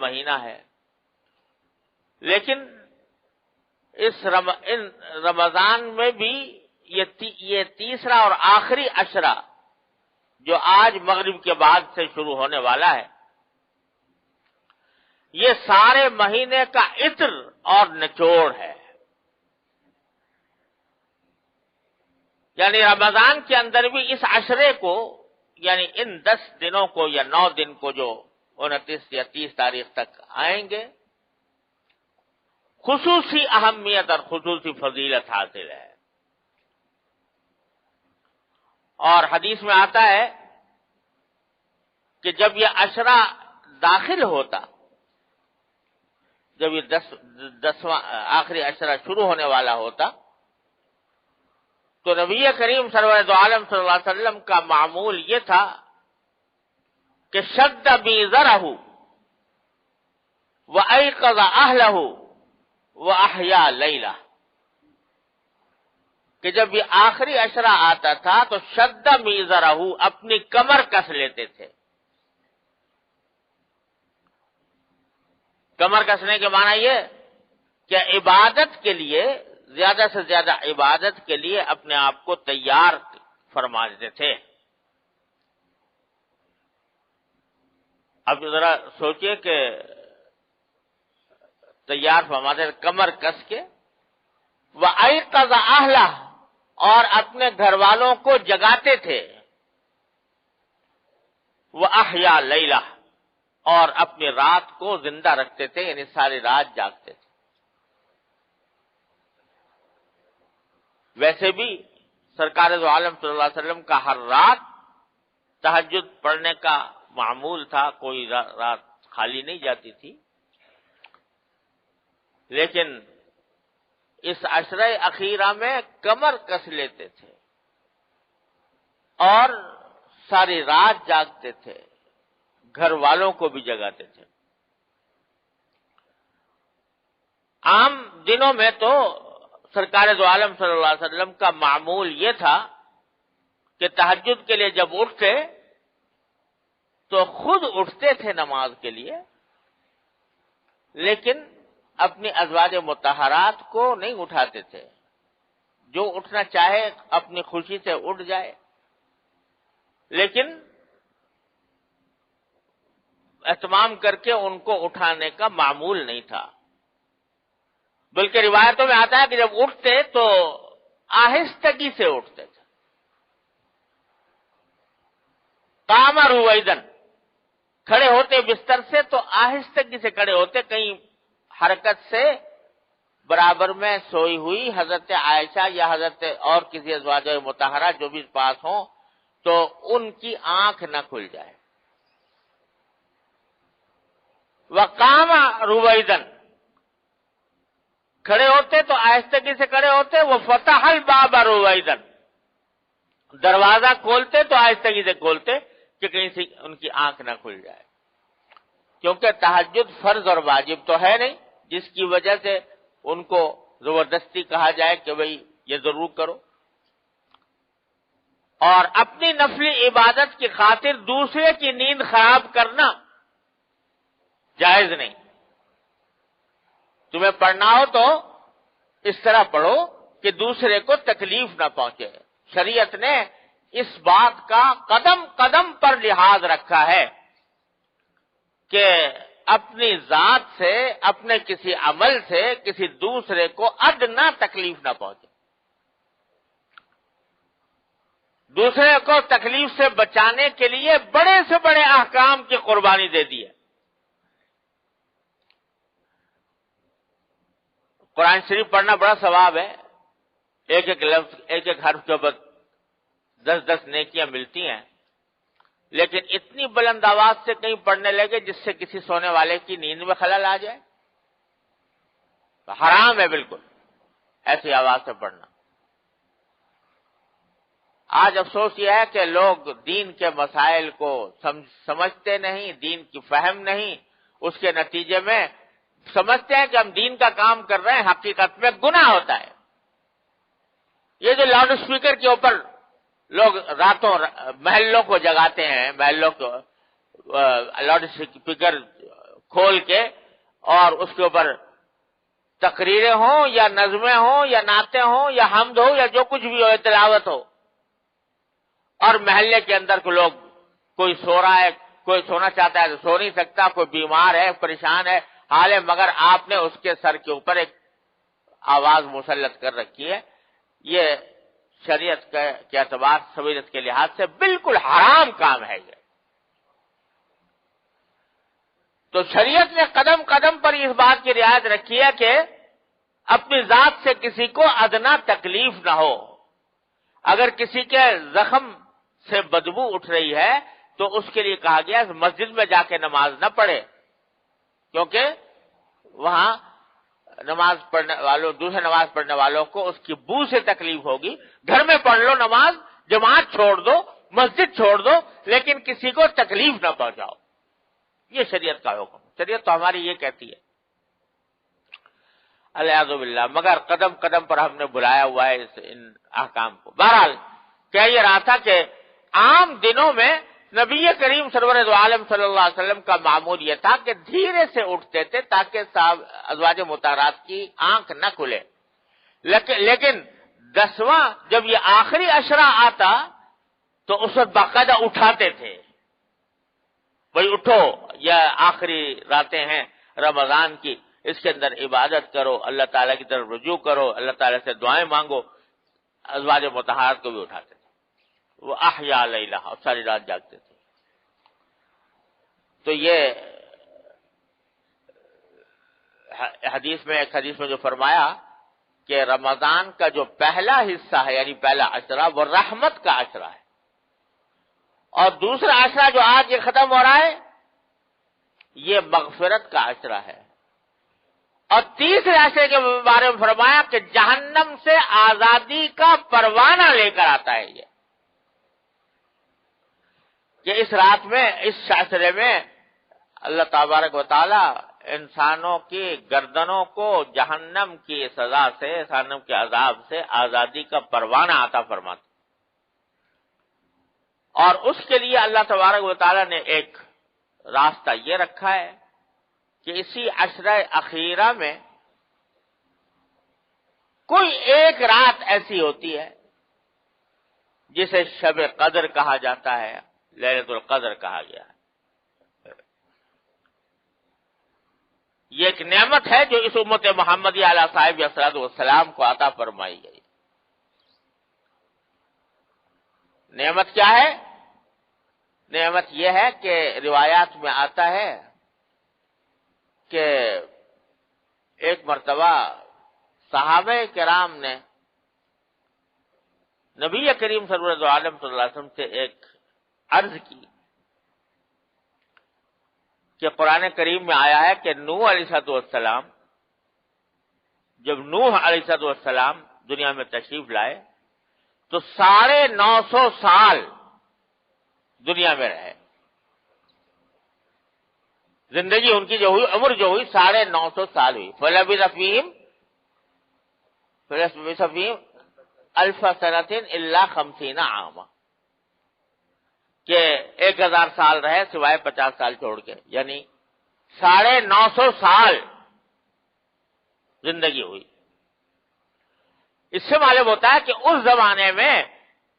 مہینہ ہے، لیکن ان رمضان میں بھی یہ تیسرا اور آخری عشرہ جو آج مغرب کے بعد سے شروع ہونے والا ہے، یہ سارے مہینے کا عطر اور نچوڑ ہے. یعنی رمضان کے اندر بھی اس عشرے کو، یعنی ان 10 دنوں کو یا 9 دن کو جو 29 یا 30 تاریخ تک آئیں گے، خصوصی اہمیت اور خصوصی فضیلت حاصل ہے. اور حدیث میں آتا ہے کہ جب یہ عشرہ داخل ہوتا، جب یہ 10واں آخری عشرہ شروع ہونے والا ہوتا، تو نبی کریم سرور دو عالم صلی اللہ علیہ وسلم کا معمول یہ تھا کہ شد بیضرہ وایقظ اہلہ واحیا لیلہ، کہ جب یہ آخری عشرہ آتا تھا تو شد میزرہ، اپنی کمر کس لیتے تھے. کمر کسنے کے معنی یہ کہ عبادت کے لیے، زیادہ سے زیادہ عبادت کے لیے اپنے آپ کو تیار فرما دیتے تھے. اب ذرا سوچئے کہ تیار فرماتے، کمر کس کے، وَأَيْقَظَ أَهْلَهُ، اور اپنے گھر والوں کو جگاتے تھے، وَأَحْيَا لَيْلَهُ، اور اپنی رات کو زندہ رکھتے تھے، یعنی ساری رات جاگتے تھے. ویسے بھی سرکار دو عالم صلی اللہ علیہ وسلم کا ہر رات تہجد پڑھنے کا معمول تھا، کوئی رات خالی نہیں جاتی تھی. لیکن اس عشرہ اخیرہ میں کمر کس لیتے تھے اور ساری رات جاگتے تھے، گھر والوں کو بھی جگاتے تھے. عام دنوں میں تو سرکار دو عالم صلی اللہ علیہ وسلم کا معمول یہ تھا کہ تہجد کے لیے جب اٹھتے تو خود اٹھتے تھے نماز کے لیے، لیکن اپنی ازواج مطہرات کو نہیں اٹھاتے تھے. جو اٹھنا چاہے اپنی خوشی سے اٹھ جائے، لیکن اہتمام کر کے ان کو اٹھانے کا معمول نہیں تھا. بلکہ روایتوں میں آتا ہے کہ جب اٹھتے تو آہستگی سے اٹھتے تھے. قام رویدن، کھڑے ہوتے بستر سے تو آہستگی سے کھڑے ہوتے، کہیں حرکت سے برابر میں سوئی ہوئی حضرت عائشہ یا حضرت اور کسی ازواج مطہرہ جو بھی پاس ہوں تو ان کی آنکھ نہ کھل جائے. وقام رویدن، کھڑے ہوتے تو آہستگی سے کھڑے ہوتے. وہ فتح الباب رویدن، دروازہ کھولتے تو آہستگی سے کھولتے کہ کہیں سے ان کی آنکھ نہ کھل جائے. کیونکہ تہجد فرض اور واجب تو ہے نہیں جس کی وجہ سے ان کو زبردستی کہا جائے کہ بھئی یہ ضرور کرو. اور اپنی نفلی عبادت کی خاطر دوسرے کی نیند خراب کرنا جائز نہیں. تمہیں پڑھنا ہو تو اس طرح پڑھو کہ دوسرے کو تکلیف نہ پہنچے. شریعت نے اس بات کا قدم قدم پر لحاظ رکھا ہے کہ اپنی ذات سے، اپنے کسی عمل سے کسی دوسرے کو ادنا تکلیف نہ پہنچے. دوسرے کو تکلیف سے بچانے کے لیے بڑے سے بڑے احکام کی قربانی دے دی ہے. قرآن شریف پڑھنا بڑا ثواب ہے. ایک ایک لفظ، ایک ایک حرف کے اوپر 10 نیکیاں ملتی ہیں. لیکن اتنی بلند آواز سے کہیں پڑھنے لگے جس سے کسی سونے والے کی نیند میں خلل آ جائے تو حرام ہے بالکل ایسی آواز سے پڑھنا. آج افسوس یہ ہے کہ لوگ دین کے مسائل کو سمجھتے نہیں، دین کی فہم نہیں. اس کے نتیجے میں سمجھتے ہیں کہ ہم دین کا کام کر رہے ہیں، حقیقت میں گناہ ہوتا ہے. یہ جو لاؤڈ اسپیکر کے اوپر لوگ راتوں محلوں کو جگاتے ہیں، محلوں کو لاؤڈ اسپیکر کھول کے، اور اس کے اوپر تقریریں ہوں یا نظمیں ہوں یا نعتیں ہوں یا حمد ہو یا جو کچھ بھی ہو، تلاوت ہو، اور محلے کے اندر کو لوگ، کوئی سو رہا ہے، کوئی سونا چاہتا ہے تو سو نہیں سکتا، کوئی بیمار ہے، پریشان ہے، حال ہے، مگر آپ نے اس کے سر کے اوپر ایک آواز مسلط کر رکھی ہے. یہ شریعت کے اعتبار، سہولت کے لحاظ سے بالکل حرام کام ہے یہ. تو شریعت نے قدم قدم پر اس بات کی رعایت رکھی ہے کہ اپنی ذات سے کسی کو ادنا تکلیف نہ ہو. اگر کسی کے زخم سے بدبو اٹھ رہی ہے تو اس کے لیے کہا گیا مسجد میں جا کے نماز نہ پڑھے، کیونکہ وہاں نماز پڑھنے والوں، دوسرے نماز پڑھنے والوں کو اس کی بو سے تکلیف ہوگی. گھر میں پڑھ لو نماز، جماعت چھوڑ دو، مسجد چھوڑ دو، لیکن کسی کو تکلیف نہ پہنچاؤ. یہ شریعت کا حکم. شریعت تو ہماری یہ کہتی ہے. الیاذ باللہ. مگر قدم قدم پر ہم نے بلایا ہوا ہے ان احکام کو. بہرحال کہہ یہ رہا تھا کہ عام دنوں میں نبی کریم سرور دو عالم صلی اللہ علیہ وسلم کا معمول یہ تھا کہ دھیرے سے اٹھتے تھے تاکہ ازواج مطہرات کی آنکھ نہ کھلے. لیکن 10واں جب یہ آخری عشرہ آتا تو اس وقت باقاعدہ اٹھاتے تھے، بھئی اٹھو، یہ آخری راتیں ہیں رمضان کی، اس کے اندر عبادت کرو، اللہ تعالیٰ کی طرف رجوع کرو، اللہ تعالیٰ سے دعائیں مانگو. ازواج مطہرات کو بھی اٹھاتے تھے. وہ احیا لیلہ، اور ساری رات جاگتے تھے. تو یہ حدیث میں، ایک حدیث میں جو فرمایا کہ رمضان کا جو پہلا حصہ ہے، یعنی پہلا عشرہ، وہ رحمت کا عشرہ ہے، اور دوسرا عشرہ جو آج یہ ختم ہو رہا ہے یہ مغفرت کا عشرہ ہے. اور تیسرے عشرے کے بارے میں فرمایا کہ جہنم سے آزادی کا پروانہ لے کر آتا ہے یہ، کہ اس رات میں، اس عشرے میں اللہ تبارک و تعالی انسانوں کی گردنوں کو جہنم کی سزا سے، جہنم کے عذاب سے آزادی کا پروانہ عطا فرماتا. اور اس کے لیے اللہ تبارک و تعالی نے ایک راستہ یہ رکھا ہے کہ اسی عشرہ اخیرہ میں کوئی ایک رات ایسی ہوتی ہے جسے شب قدر کہا جاتا ہے، لیلۃ القدر کہا گیا ہے. یہ ایک نعمت ہے جو اس امت محمدی علیہ صاحب الصلوۃ والسلام کو عطا فرمائی گئی. نعمت کیا ہے؟ نعمت یہ ہے کہ روایات میں آتا ہے کہ ایک مرتبہ صحابہ کرام نے نبی کریم صلی اللہ علیہ وسلم سے ایک عرض کی کہ قرآن کریم میں آیا ہے کہ نوح علیہ السلام، جب نوح علیہ السلام دنیا میں تشریف لائے تو 950 سال دنیا میں رہے. زندگی ان کی جو ہوئی، عمر جو ہوئی 950 سال ہوئی. فَلَبِثَ فِيهِمْ أَلْفَ سَنَةٍ إِلَّا 50 عَامًا، کہ 1000 سال رہے سوائے 50 سال چھوڑ کے، یعنی 950 سال زندگی ہوئی. اس سے معلوم ہوتا ہے کہ اس زمانے میں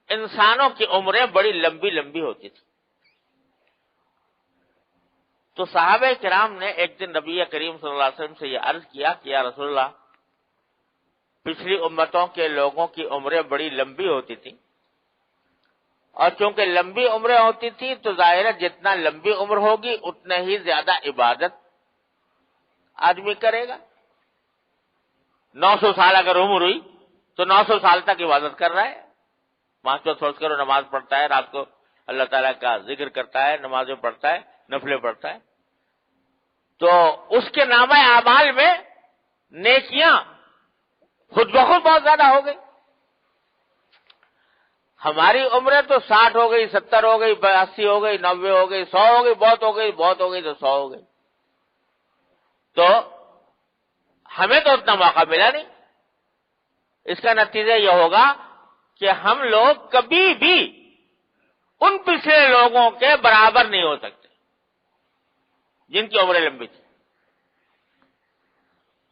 انسانوں کی عمریں بڑی لمبی لمبی ہوتی تھی. تو صحابہ کرام نے ایک دن نبی کریم صلی اللہ علیہ وسلم سے یہ عرض کیا کہ یا رسول اللہ، پچھلی امتوں کے لوگوں کی عمریں بڑی لمبی ہوتی تھی، اور چونکہ لمبی عمریں ہوتی تھی تو ظاہر ہے جتنا لمبی عمر ہوگی اتنا ہی زیادہ عبادت آدمی کرے گا. 900 سال اگر عمر ہوئی تو 900 سال تک عبادت کر رہا ہے. 5 وقت سوچ کر وہ نماز پڑھتا ہے، رات کو اللہ تعالیٰ کا ذکر کرتا ہے، نمازیں پڑھتا ہے، نفلیں پڑھتا ہے. تو اس کے نامہ اعمال میں نیکیاں خود بخود بہت زیادہ ہو گئی. ہماری عمریں تو 60 ہو گئی، 70 ہو گئی، 80 ہو گئی، 90 ہو گئی، 100 ہو گئی، بہت ہو گئی، بہت ہو گئی تو 100 ہو گئی. تو ہمیں تو اتنا موقع ملا نہیں. اس کا نتیجہ یہ ہوگا کہ ہم لوگ کبھی بھی ان پچھلے لوگوں کے برابر نہیں ہو سکتے جن کی عمریں لمبی تھی.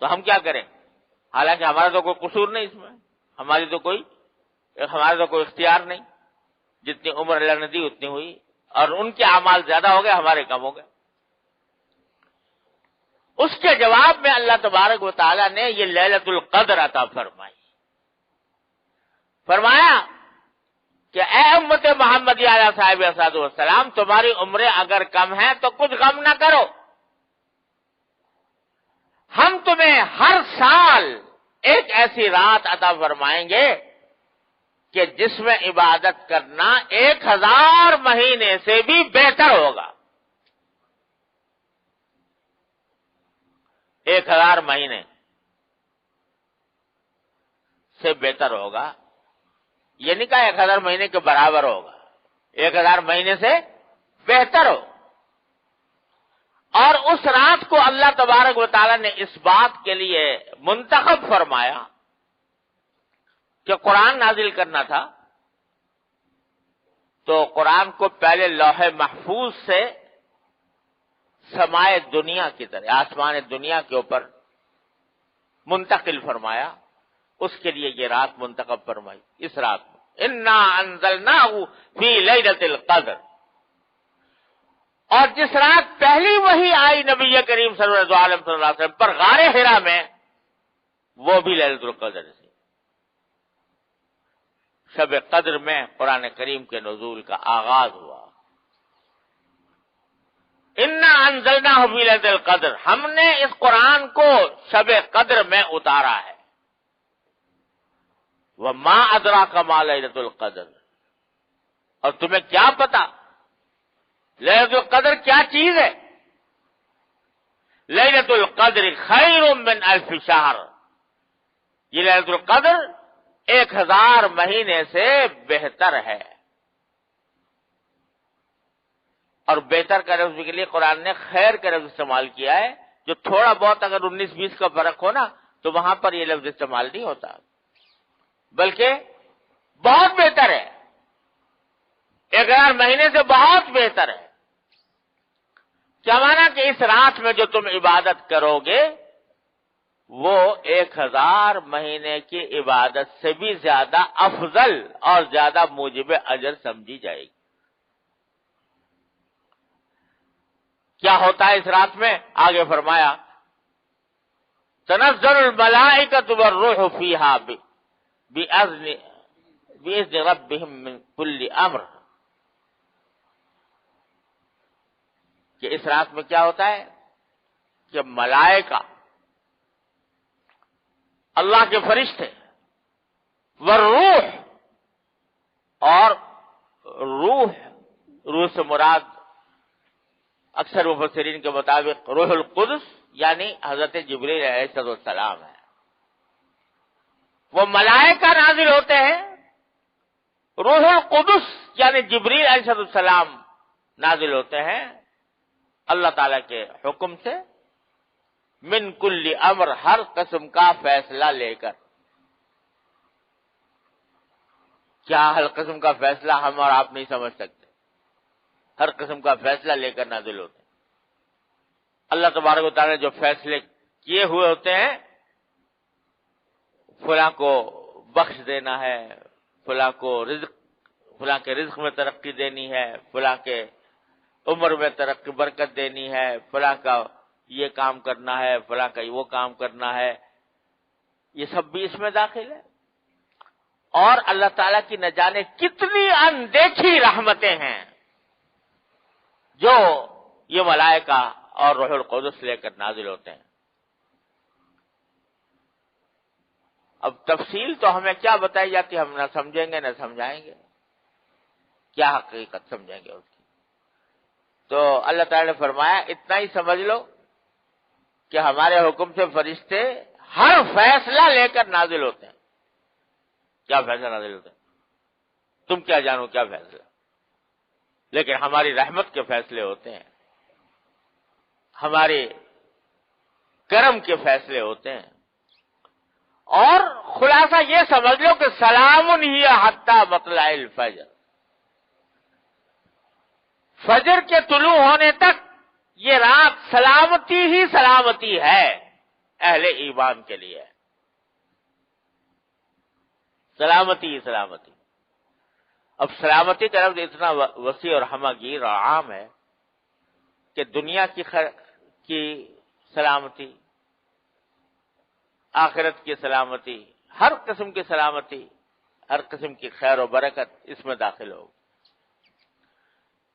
تو ہم کیا کریں؟ حالانکہ ہمارا تو کوئی قصور نہیں اس میں، ہمارا تو کوئی اختیار نہیں. جتنی عمر اللہ نے دی اتنی ہوئی، اور ان کے اعمال زیادہ ہو گئے، ہمارے کم ہو گئے. اس کے جواب میں اللہ تبارک و تعالی نے یہ لیلۃ القدر عطا فرمائی. فرمایا کہ اے امت محمدی علیہ صاحب الصلوۃ والسلام، تمہاری عمریں اگر کم ہیں تو کچھ غم نہ کرو. ہم تمہیں ہر سال ایک ایسی رات عطا فرمائیں گے کہ جس میں عبادت کرنا 1000 مہینے سے بھی بہتر ہوگا. 1000 مہینے سے بہتر ہوگا. یہ نہیں کہا 1000 مہینے کے برابر ہوگا، 1000 مہینے سے بہتر ہو. اور اس رات کو اللہ تبارک و تعالی نے اس بات کے لیے منتخب فرمایا کہ قرآن نازل کرنا تھا، تو قرآن کو پہلے لوح محفوظ سے سمائے دنیا کی طرح، آسمان دنیا کے اوپر منتقل فرمایا. اس کے لیے یہ رات منتخب فرمائی. اس رات میں انا انزلناہ فی لیلۃ القدر، اور جس رات پہلی وحی آئی نبی کریم صلی اللہ علیہ وسلم پر غار حرا میں، وہ بھی لیلۃ القدر سے. شب قدر میں قرآن کریم کے نزول کا آغاز ہوا. انا انزلناہ فی لیلۃ القدر، ہم نے اس قرآن کو شب قدر میں اتارا ہے. وما ادراک ما لیلۃ القدر، اور تمہیں کیا پتا لیلۃ القدر کیا چیز ہے؟ لیلۃ القدر خیر من الف شہر، یہ لیلۃ القدر 1000 مہینے سے بہتر ہے. اور بہتر کا لفظ کے لیے قرآن نے خیر کا لفظ استعمال کیا ہے. جو تھوڑا بہت اگر 19-20 کا فرق ہو نا تو وہاں پر یہ لفظ استعمال نہیں ہوتا، بلکہ بہت بہتر ہے. 1000 مہینے سے بہت بہتر ہے. کیا مانا کہ اس رات میں جو تم عبادت کرو گے وہ 1000 مہینے کی عبادت سے بھی زیادہ افضل اور زیادہ موجب اجر سمجھی جائے گی. کیا ہوتا ہے اس رات میں؟ آگے فرمایا تنزل الملائکۃ والروح فیہا بإذن ربہم من کل امر، کہ اس رات میں کیا ہوتا ہے کہ ملائکہ، اللہ کے فرشتے، والروح، اور روح سے مراد اکثر مفسرین کے مطابق روح القدس یعنی حضرت جبریل علیہ السلام ہے. وہ ملائکہ نازل ہوتے ہیں. روح القدس یعنی جبریل علیہ السلام نازل ہوتے ہیں اللہ تعالی کے حکم سے، من کل امر، ہر قسم کا فیصلہ لے کر. کیا ہر قسم کا فیصلہ ہم اور آپ نہیں سمجھ سکتے؟ ہر قسم کا فیصلہ لے کر نازل ہوتے ہیں. اللہ تبارک و تعالی نے جو فیصلے کیے ہوئے ہوتے ہیں، فلاں کو بخش دینا ہے، فلاں کے رزق میں ترقی دینی ہے، فلاں کے عمر میں ترقی برکت دینی ہے، فلاں کا یہ کام کرنا ہے، فلاں کا وہ کام کرنا ہے، یہ سب بھی اس میں داخل ہے. اور اللہ تعالیٰ کی نہ جانے کتنی اندیکھی رحمتیں ہیں جو یہ ملائکہ اور روح القدس لے کر نازل ہوتے ہیں. اب تفصیل تو ہمیں کیا بتائی جاتی، ہم نہ سمجھیں گے نہ سمجھائیں گے، کیا حقیقت سمجھیں گے اس کی. تو اللہ تعالی نے فرمایا اتنا ہی سمجھ لو کہ ہمارے حکم سے فرشتے ہر فیصلہ لے کر نازل ہوتے ہیں. کیا فیصلہ نازل ہوتے ہیں تم کیا جانو کیا فیصلہ، لیکن ہماری رحمت کے فیصلے ہوتے ہیں، ہمارے کرم کے فیصلے ہوتے ہیں. اور خلاصہ یہ سمجھ لو کہ سلام ہی حتی مطلع الفجر، فجر کے طلوع ہونے تک یہ رات سلامتی ہی سلامتی ہے اہل ایمان کے لیے، سلامتی ہی سلامتی۔ اب سلامتی کا لفظ اتنا وسیع اور ہمہ گیر اور عام ہے کہ دنیا کی سلامتی، آخرت کی سلامتی، ہر قسم کی سلامتی، ہر قسم کی خیر و برکت اس میں داخل ہو۔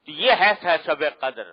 تو یہ ہے شب قدر۔